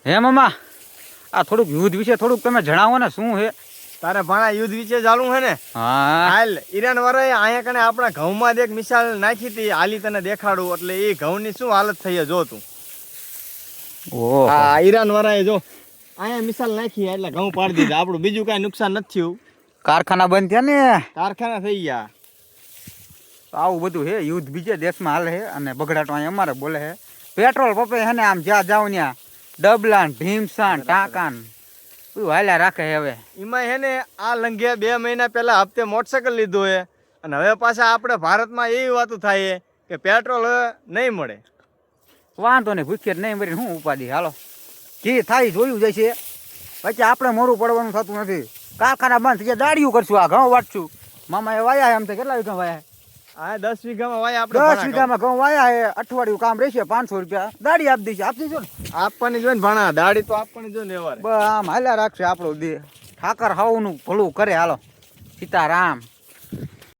હે મામા આ થોડુંક યુદ્ધ વિશે થોડુંક તમે જણાવો ને શું છે? તારે ભાણા યુદ્ધ વિશે ચાલુ હે ને? હા હાલ ઈરાન વાળાએ અહીંયા કણે આપણા ઘઉંમાં એક મિસાલ નાખી હતી, હાલી તને દેખાડું. એટલે એ ઘઉંની શું હાલત થઈ છે જો તું. ઓહો હા ઈરાન વાળાએ જો અહીંયા મિસાલ નાખી એટલે ઘઉં પાડી દીધા. આપણું બીજું કાંઈ નુકસાન નથી થયું. કારખાના બંધ થયા ને કારખાના થઈ ગયા. તો આવું બધું હે યુદ્ધ બીજે દેશમાં હાલે છે અને બગડાટો અહીંયા અમારે બોલે છે. પેટ્રોલ પપે હે ને આમ જ્યાં જાવ ત્યાં ડબલાન ભીમસાન ટાંકાન બધું હાલ્યા રાખે છે. હવે એમાં હે ને આ લંઘે 2 મહિના પહેલા હપ્તે મોટરસાયકલ લીધું હે અને હવે પાછા આપણે ભારતમાં એવી વાતો થાય કે પેટ્રોલ હવે નહીં મળે. વાંધો નહીં, ભૂખ્ય નહીં મરી શું ઉપાધિ. હાલો જે થાય જોયું જાય છે. પછી આપણે મોડું પડવાનું થતું નથી. કારખાના બંધ થઈ જાય દાડિયું કરશું, આ ઘઉં વાટશું. મામા એ વાયા એમ તો કેટલા વીઘા વાયા? આ 10 વીઘામાં વાય આપણે 10 વીઘામાં ઘઉં વાયા હે. અઠવાડિયું કામ રહેશે, 500 રૂપિયા દાડી આપી દઈશું. આપી દઈશું ને? આપવાની જોઈએ ને ભાણા, દાડી તો આપવાની જોઈએ ને એવારે. આમ હાલ્યા રાખશે આપણો દે. ઠાકર હાવનું ભલું કરે. હાલો સીતારામ.